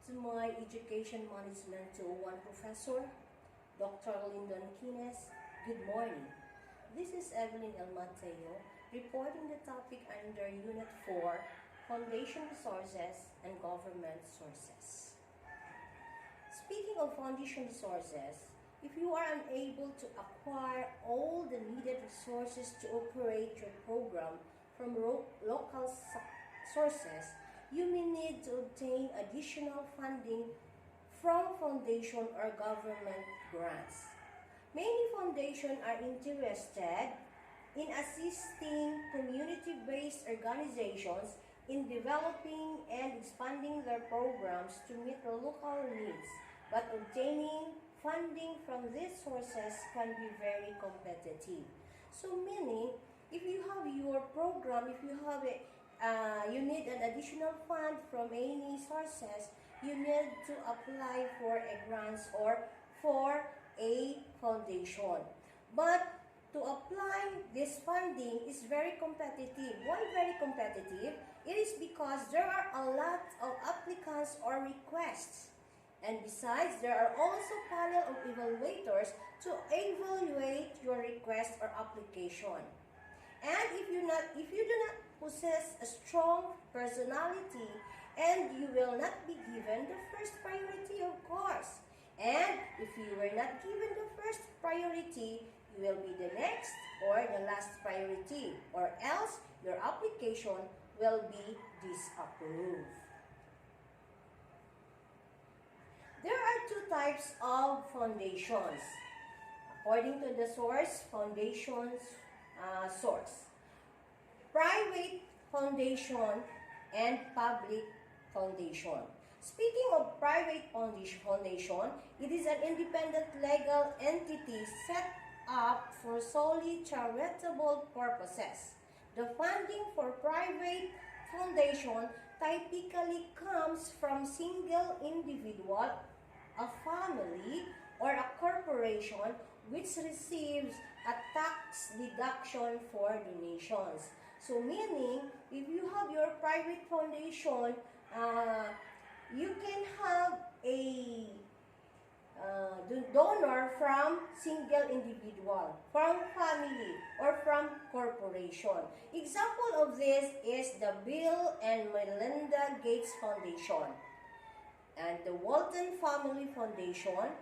to my Education Management 201 Professor, Dr. Lyndon Kines. Good morning. This is EVELYN MATEO reporting the topic under Unit 4, Foundation Resources and Government Sources. Speaking of foundation resources, if you are unable to acquire all the needed resources to operate your program from local sources, you may need to obtain additional funding from foundation or government grants. Many foundations are interested in assisting community-based organizations in developing and expanding their programs to meet the local needs, but obtaining funding from these sources can be very competitive. So meaning, if you have your program, if you have you need an additional fund from any sources, you need to apply for a grants or for a foundation. But to apply this funding is very competitive. Why very competitive? It is because there are a lot of applicants or requests. And besides, there are also panel of evaluators to evaluate your request or application. And if you do not possess a strong personality, and you will not be given the first priority, of course. And if you were not given the first priority, you will be the next or the last priority, or else your application will be disapproved. There are two types of foundations. According to the source, foundations source. Private foundation and public foundation. Speaking of private foundation, it is an independent legal entity set up for solely charitable purposes. The funding for private foundation typically comes from single individual, a family, or a corporation which receives a tax deduction for donations. So meaning, if you have your private foundation, you can have a donor from single individual, from family, or from corporation. Example of this is the Bill and Melinda Gates Foundation, and the Walton Family Foundation,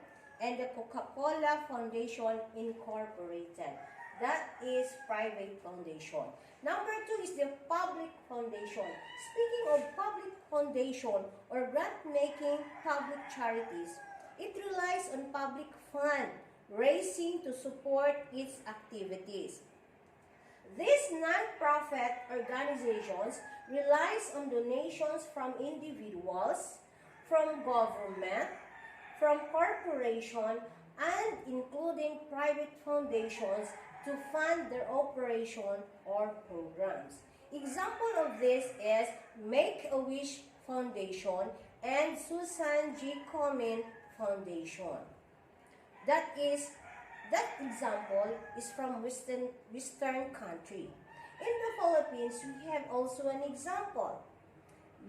and the Coca-Cola Foundation Incorporated. That is private foundation. Number 2 is the public foundation. Speaking of public foundation or grant-making public charities, it relies on public fund raising to support its activities. These non-profit organizations relies on donations from individuals, from government, from corporation, and including private foundations to fund their operation or programs. Example of this is Make-A-Wish Foundation and Susan G. Komen Foundation. That example is from Western country. In the Philippines, we have also an example.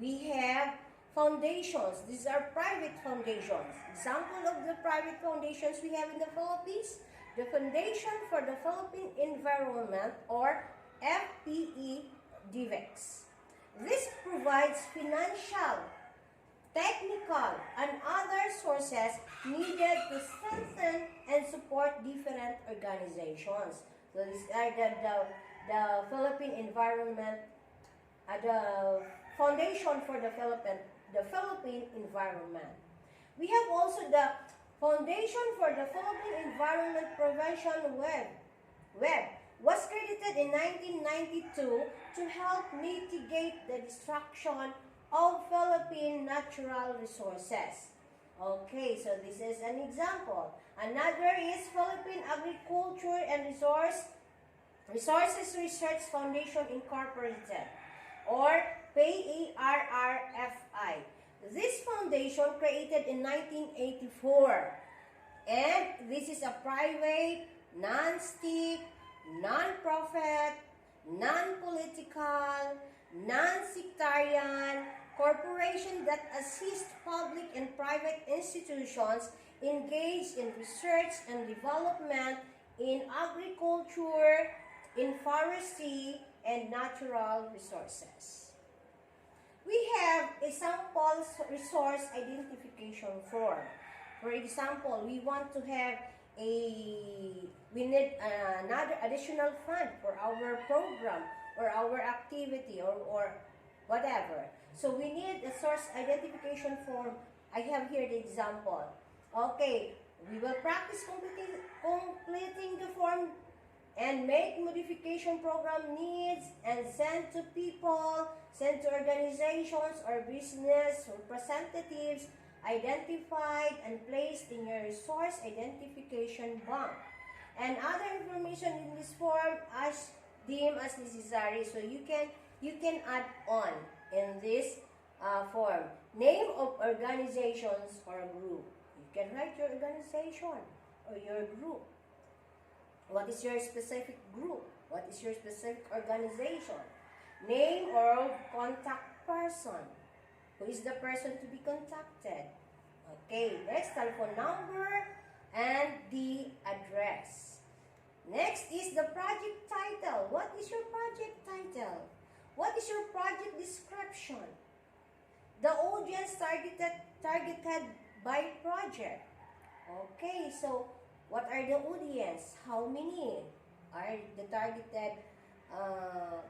We have foundations. These are private foundations. Example of the private foundations we have in the Philippines, the Foundation for the Philippine Environment, or FPE-DVEX. This provides financial, technical, and other sources needed to strengthen and support different organizations. So these are the Philippine Environment, the Foundation for the Philippine Environment. We have also the Foundation for the Philippine Environment Prevention Web was created in 1992 to help mitigate the destruction of Philippine natural resources. Okay, so this is an example. Another is Philippine Agriculture and Resources Research Foundation Incorporated, or PARRFI. This foundation created in 1984, and this is a private, non-state, non-profit, non-political, non-sectarian, corporation that assist public and private institutions engaged in research and development in agriculture, in forestry, and natural resources. We have a sample resource identification form. For example, we want to have we need another additional fund for our program or our activity or whatever. So we need a source identification form. I have here the example. Okay, we will practice completing the form and make modification program needs and send to people, send to organizations or business representatives identified and placed in your resource identification bank. And other information in this form as deemed as necessary. So you can add on in this form. Name of organizations or group. You can write your organization or your group. What is your specific group? What is your specific organization? Name or contact person. Who is the person to be contacted? Okay, next, telephone number and the address. Next is the project title. What is your project title? What is your project description? The audience targeted by project. Okay, so what are the audience? How many are the targeted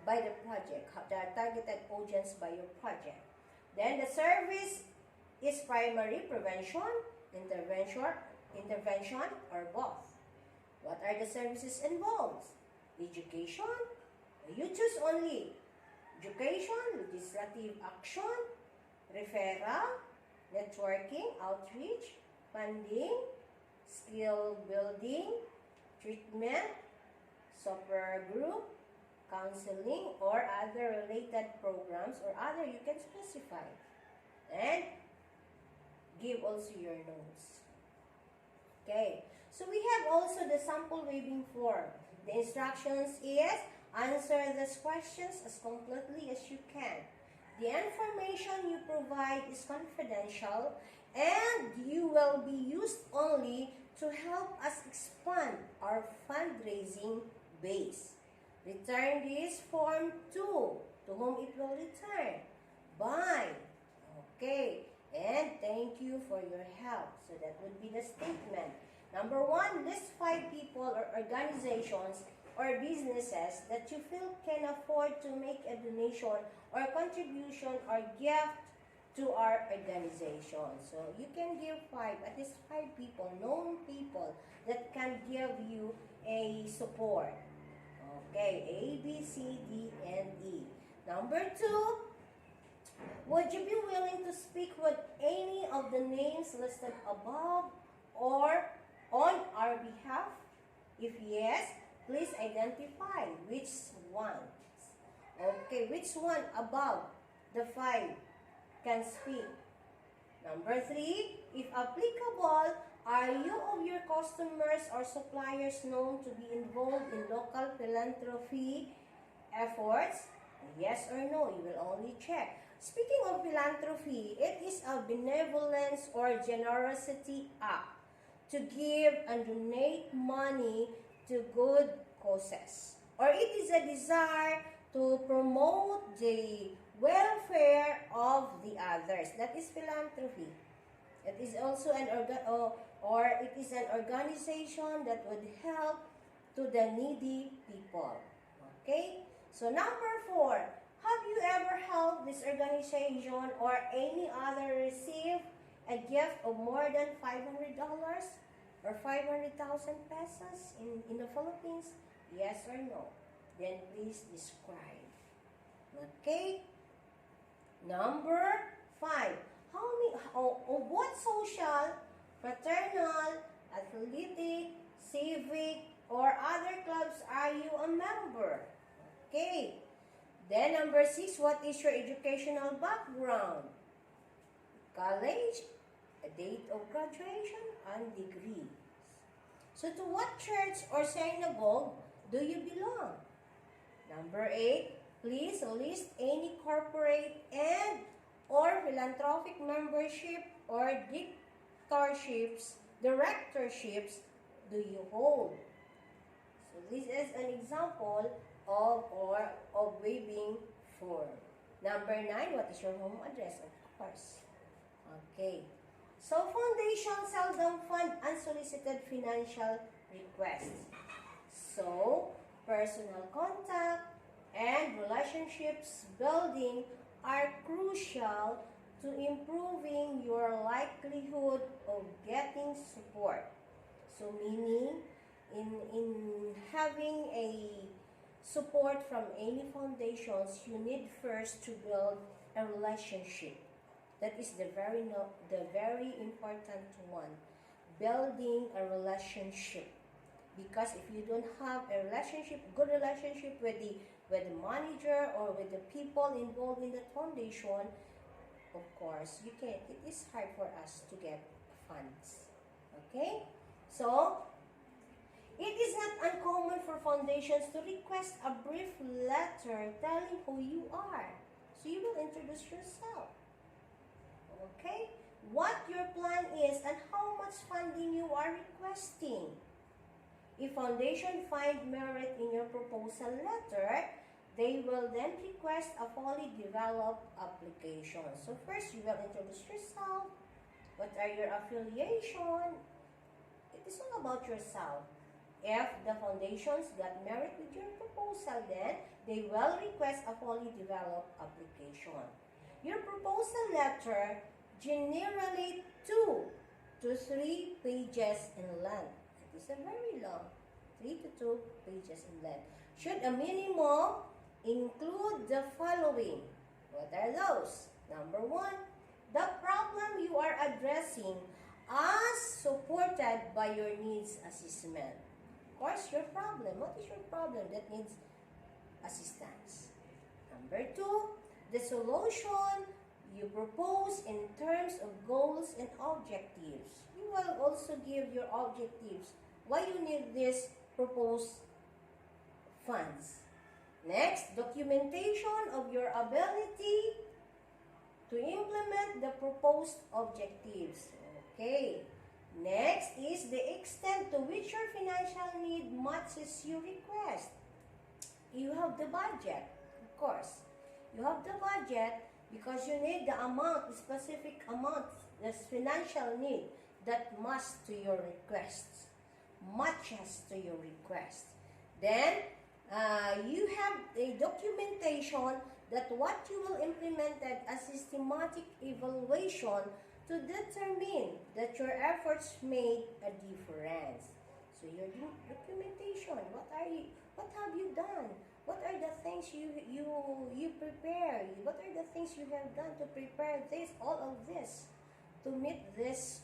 by the project? The targeted audience by your project. Then the service is primary, prevention, intervention, or both. What are the services involved? Education, you choose only. Education, legislative action, referral, networking, outreach, funding, skill building, treatment, super group, counseling, or other related programs, or other you can specify. And give also your notes. Okay, so we have also the sample waiving form. The instructions is answer these questions as completely as you can. The information you provide is confidential and you will be used only to help us expand our fundraising base. Return this form to whom it will return? By. Okay, and thank you for your help. So that would be the statement. Number 1, list 5 people or organizations or businesses that you feel can afford to make a donation or contribution or gift to our organization. So you can give 5, at least 5 people, known people that can give you a support. Okay, A, B, C, D, and E. Number 2, would you be willing to speak with any of the names listed above or on our behalf? If yes, please identify which ones. Okay, which one above the 5 can speak? Number 3, if applicable, are you of your customers or suppliers known to be involved in local philanthropy efforts? Yes or no, you will only check. Speaking of philanthropy, it is a benevolence or generosity act to give and donate money to good causes. Or it is a desire to promote the welfare of the others. That is philanthropy. It is also an organization that would help to the needy people. Okay? So number 4, have you ever helped this organization or any other receive a gift of more than $500 or 500,000 pesos in the Philippines? Yes or no? Then please describe. Okay? Number 5. What social, fraternal, athletic, civic, or other clubs are you a member? Okay. Then number 6, what is your educational background? College, a date of graduation, and degrees. So to what church or synagogue do you belong? Number 8, please list any corporate and or philanthropic membership or directorships do you hold? So this is an example of waiving form. Number 9, what is your home address? Of course. Okay. So foundations seldom fund unsolicited financial requests. So personal contact and relationships building are crucial to improving your likelihood of getting support. So meaning, in having a support from any foundations, you need first to build a relationship. That is the very important one. Building a relationship. Because if you don't have a good relationship with the manager or with the people involved in the foundation, of course, it is hard for us to get funds. Okay? So, it is not uncommon for foundations to request a brief letter telling who you are. So, you will introduce yourself. Okay? What your plan is and how much funding you are requesting. If foundation find merit in your proposal letter, they will then request a fully developed application. So first, you will introduce yourself. What are your affiliation? It is all about yourself. If the foundations got merit with your proposal, then they will request a fully developed application. Your proposal letter generally 2 to 3 pages in length. It is a very long, 3 to 2 pages in length. Should a minimum include the following. What are those? Number 1, the problem you are addressing as supported by your needs assessment. Of course, your problem. What is your problem that needs assistance? Number 2, the solution you propose in terms of goals and objectives. You will also give your objectives. Why you need this proposed funds. Next, documentation of your ability to implement the proposed objectives. Okay. Next is the extent to which your financial need matches your request. You have the budget, of course. You have the budget because you need the amount, the specific amount, the financial need that matches to your requests. Then, you have a documentation that what you will implement a systematic evaluation to determine that your efforts made a difference. So your documentation, what have you done? What are the things you prepare? What are the things you have done to prepare this, all of this, to meet this,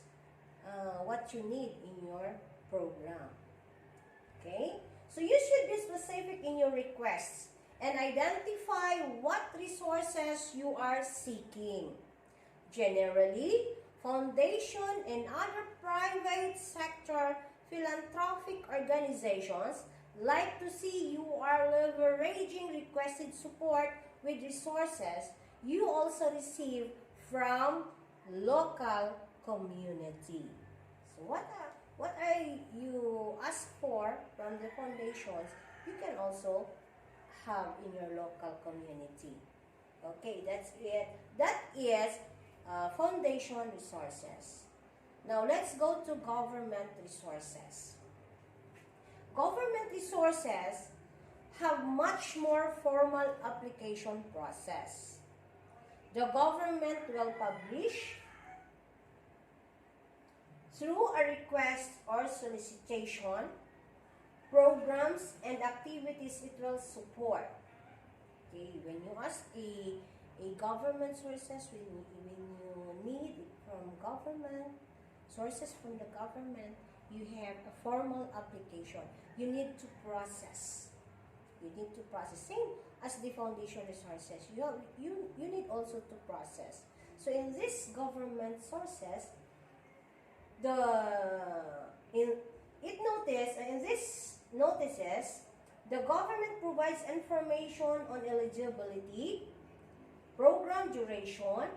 what you need in your program? Okay? So you should be specific in your requests and identify what resources you are seeking. Generally, foundation and other private sector philanthropic organizations like to see you are leveraging requested support with resources you also receive from local community. So what you ask for from the foundations, you can also have in your local community. Okay, that's it. That is foundation resources. Now let's go to government resources. Government resources have much more formal application process. The government will publish through a request or solicitation programs and activities it will support. Okay, when you ask a government sources, when you need from government, sources from the government, you have a formal application. You need to process. Same as the foundation resources. You need also to process. So in this government sources, in this notices, the government provides information on eligibility, program duration,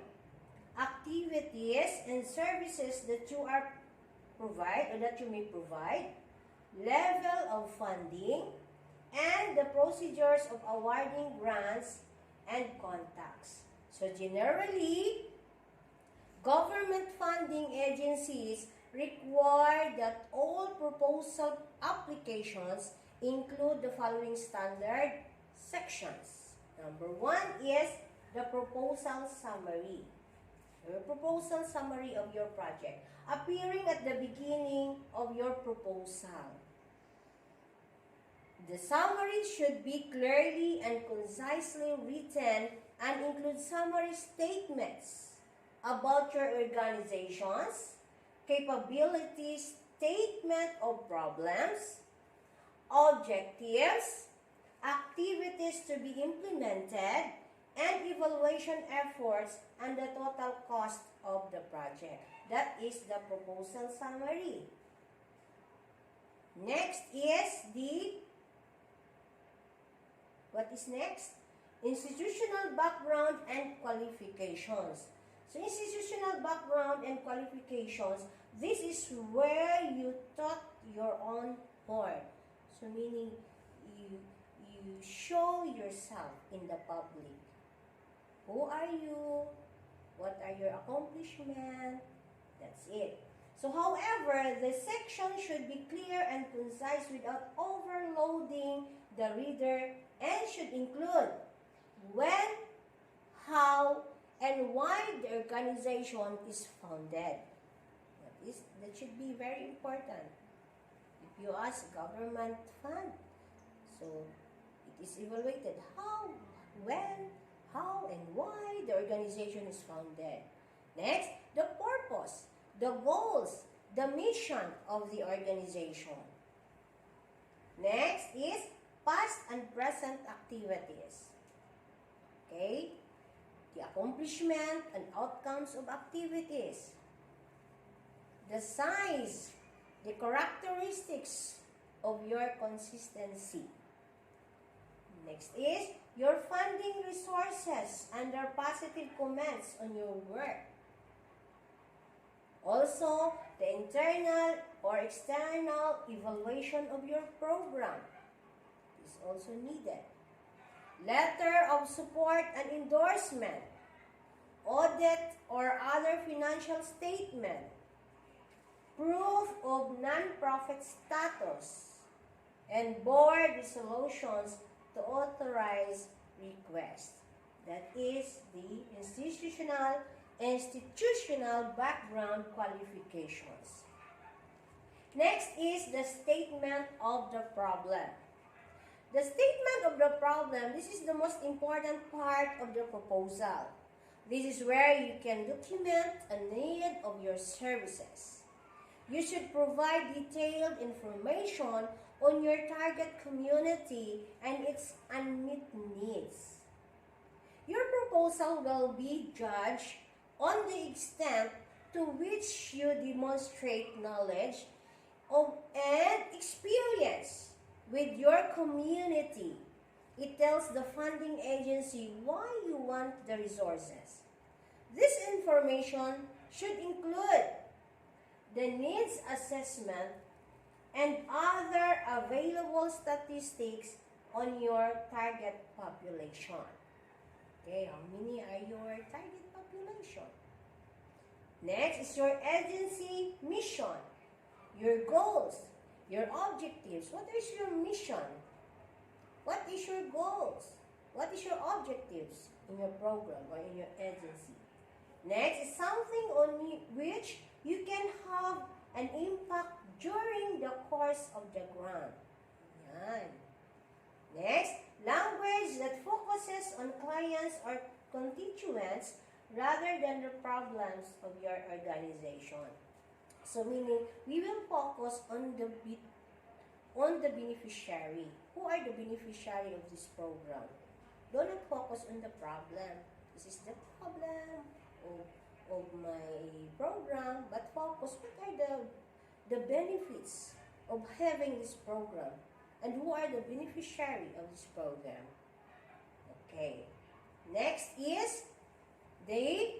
activities and services that you are provide or that you may provide, level of funding, and the procedures of awarding grants and contacts. So generally, government funding agencies require that all proposal applications include the following standard sections. Number 1 is the proposal summary. The proposal summary of your project, appearing at the beginning of your proposal. The summary should be clearly and concisely written and include summary statements about your organization's capabilities, statement of problems, objectives, activities to be implemented, and evaluation efforts and the total cost of the project. That is the proposal summary. Next is what is next? Institutional background and qualifications. So institutional background and qualifications, this is where you taught your own horn. So meaning you show yourself in the public. Who are you? What are your accomplishments? That's it. So however, the section should be clear and concise without overloading the reader and should include when, how, and why the organization is founded. That should be very important. If you ask government fund, so it is evaluated how, when, how, and why the organization is founded. Next, the purpose, the goals, the mission of the organization. Next is past and present activities. Okay? The accomplishment and outcomes of activities. The size, the characteristics of your consistency. Next is your funding resources and their positive comments on your work. Also, the internal or external evaluation of your program is also needed. Letter of support and endorsement, audit or other financial statement, proof of non-profit status, and board resolutions to authorize requests. That is the institutional background qualifications. Next is the statement of the problem. The statement of the problem, this is the most important part of the proposal. This is where you can document a need of your services. You should provide detailed information on your target community and its unmet needs. Your proposal will be judged on the extent to which you demonstrate knowledge of and experience with your community. It tells the funding agency why you want the resources. This information should include the needs assessment and other available statistics on your target population. Okay, how many are your target population? Next is your agency mission, your goals, your objectives. What is your mission? What is your goals? What is your objectives in your program or in your agency? Next is something on which you can have an impact during the course of the grant. Yan. Next, language that focuses on clients or constituents rather than the problems of your organization. So meaning, we will focus on the beneficiary. Who are the beneficiary of this program? Do not focus on the problem. This is the problem of my program, but focus what are the benefits of having this program and who are the beneficiary of this program. Okay. Next is the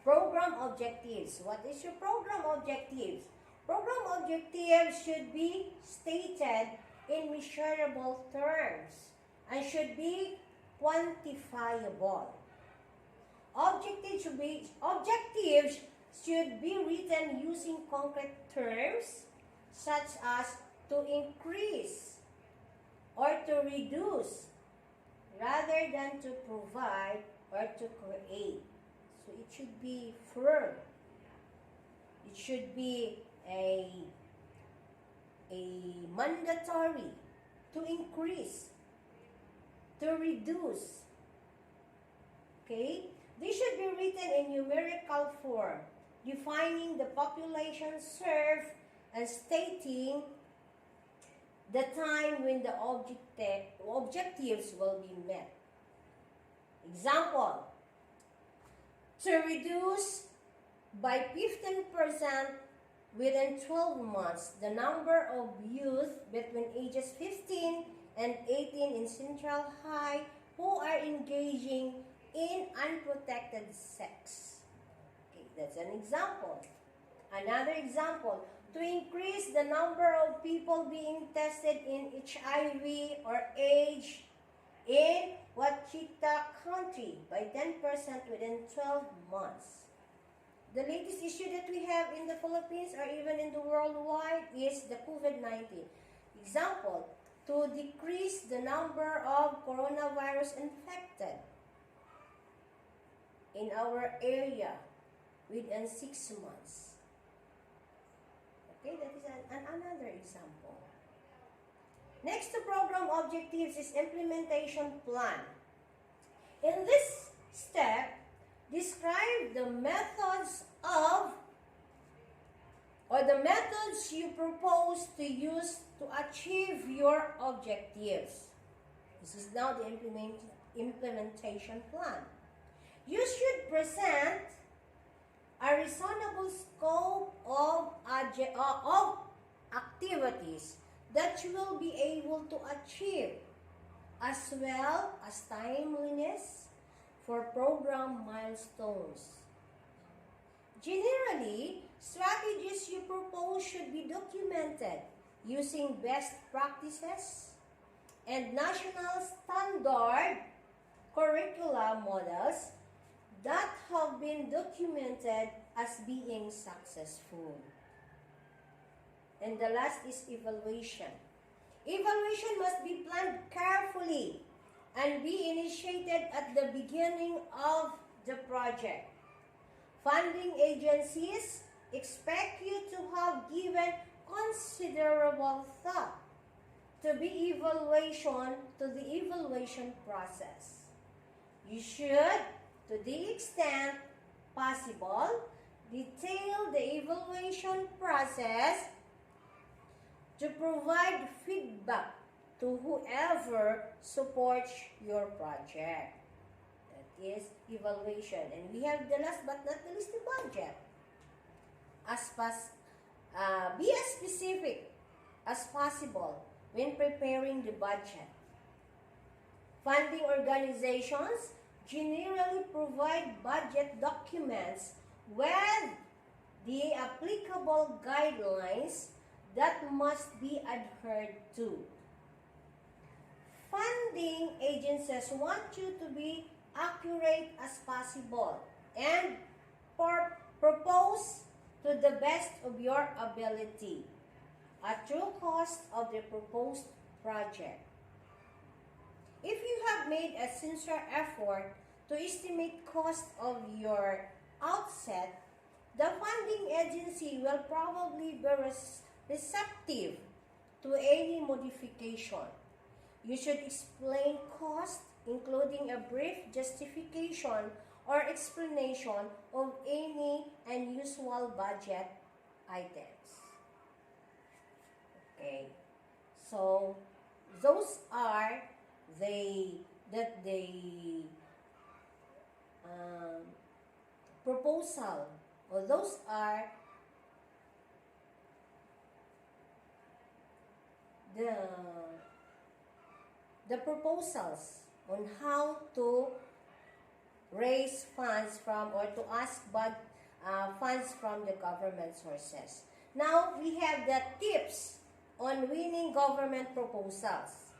program objectives. What is your program objectives? Program objectives should be stated in measurable terms and should be quantifiable. Objectives should be written using concrete terms such as to increase or to reduce rather than to provide or to create. So it should be firm. It should be a mandatory, to increase, to reduce. Okay? They should be written in numerical form, defining the population served and stating the time when the objectives will be met. Example, to reduce by 15% within 12 months the number of youth between ages 15 and 18 in Central High who are engaging in unprotected sex. Okay, that's an example. Another example, to increase the number of people being tested in HIV or AIDS in Wichita County by 10% within 12 months. The latest issue that we have in the Philippines or even in the worldwide is the COVID-19. Example, to decrease the number of coronavirus infected in our area within 6 months. Okay, that is another example. Next to program objectives is implementation plan. In this step, describe the methods you propose to use to achieve your objectives. This is now the implementation plan. You should present a reasonable scope of activities that you will be able to achieve, as well as timeliness for program milestones. Generally, strategies you propose should be documented using best practices and national standard curricula models that have been documented as being successful. And the last is evaluation. Evaluation must be planned carefully and be initiated at the beginning of the project. Funding agencies expect you to have given considerable thought to the evaluation process. You should, to the extent possible, detail the evaluation process to provide feedback to whoever supports your project. That is evaluation. And we have the last but not the least, the budget. Be as specific as possible when preparing the budget. Funding organizations generally provide budget documents with the applicable guidelines that must be adhered to. Funding agencies want you to be accurate as possible and propose to the best of your ability a true cost of the proposed project. If you have made a sincere effort to estimate cost of your outset, the funding agency will probably be receptive to any modification. You should explain cost, including a brief justification or explanation of any unusual budget items. Okay, so those are the proposal, or those are the proposals on how to raise funds from, or to ask funds from the government sources. Now, we have the tips on winning government proposals.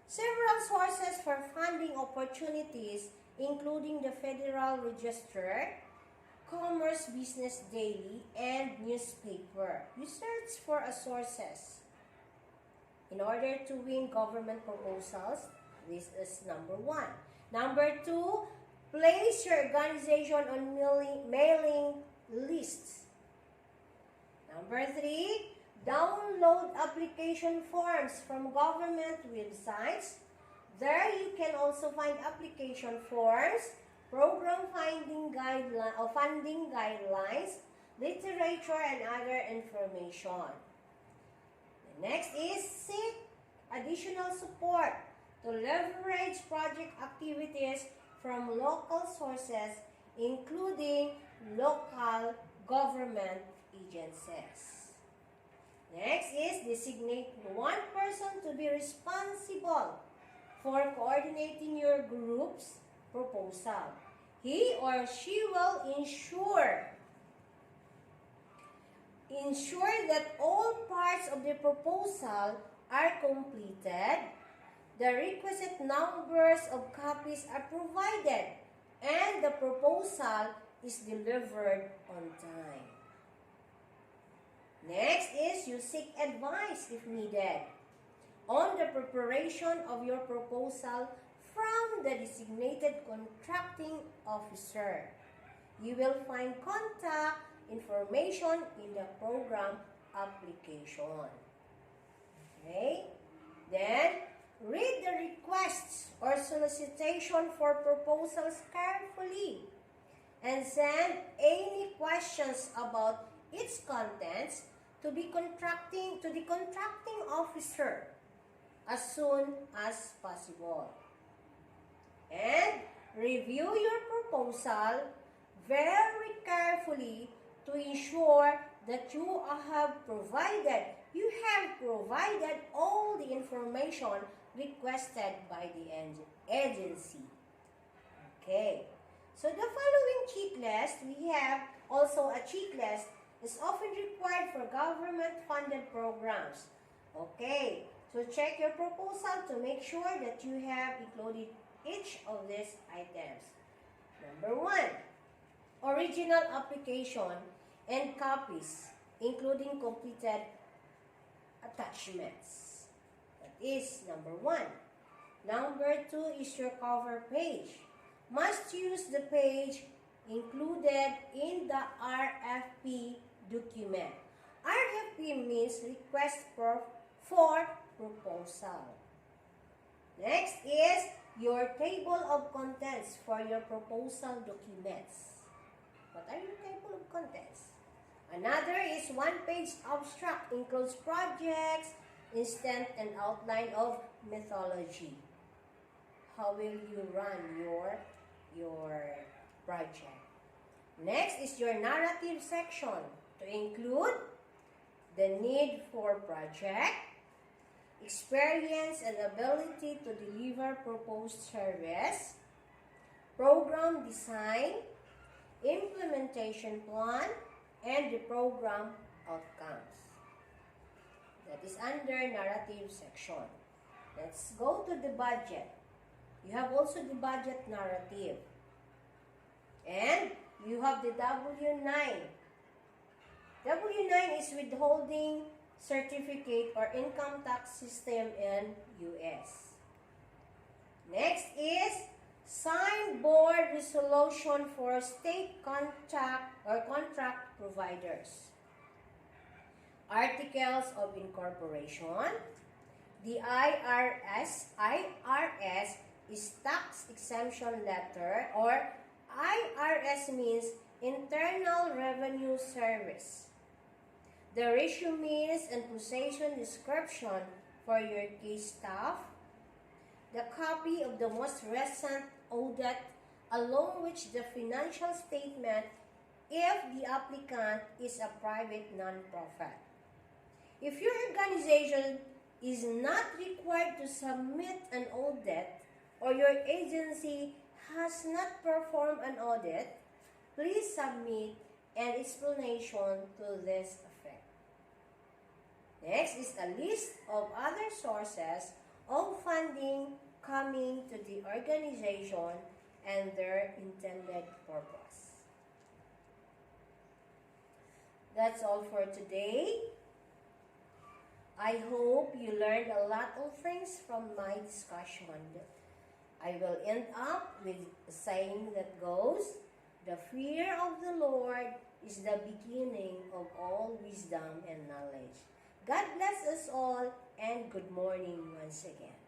Several sources for funding opportunities, including the Federal Register, Commerce Business Daily, and newspaper. You search for sources. In order to win government proposals, this is number 1. Number 2, place your organization on mailing lists. Number 3, download application forms from government websites. There you can also find application forms, program funding guidelines, literature, and other information. The next is seek additional support to leverage project activities from local sources, including local government agencies. Next is designate one person to be responsible for coordinating your group's proposal. He or she will ensure that all parts of the proposal are completed, the requisite numbers of copies are provided, and the proposal is delivered on time. Next is you seek advice if needed on the preparation of your proposal from the designated contracting officer. You will find contact information in the program application. Okay? Then, read the requests or solicitation for proposals carefully and send any questions about its contents to the contracting officer as soon as possible. And review your proposal very carefully to ensure that you have provided all the information requested by the agency. Okay. So the following checklist, we have also a checklist is often required for government-funded programs. Okay. So check your proposal to make sure that you have included each of these items. Number 1, original application and copies, including completed attachments. That is number 1. Number 2 is your cover page. Must use the page included in the RFP document. RFP means request for proposal. Next is your table of contents for your proposal documents. What are your table of contents? Another is one-page abstract, includes projects, instance, and outline of methodology. How will you run your project? Next is your narrative section to include the need for project, experience and ability to deliver proposed service, program design, implementation plan, and the program outcomes. That is under narrative section. Let's go to the budget. You have also the budget narrative. And you have the W-9. W-9 is withholding certificate or income tax system in U.S. Next is signed board resolution for state contract providers. Articles of incorporation. The IRS is tax exemption letter, or IRS means Internal Revenue Service. The resumes and position description for your case staff, the copy of the most recent audit along with the financial statement if the applicant is a private non-profit. If your organization is not required to submit an audit or your agency has not performed an audit, Please submit an explanation to this effect. Next is a list of other sources of funding coming to the organization and their intended purpose. That's all for today. I hope you learned a lot of things from my discussion. I will end up with a saying that goes, "The fear of the Lord is the beginning of all wisdom and knowledge." God bless us all, and good morning once again.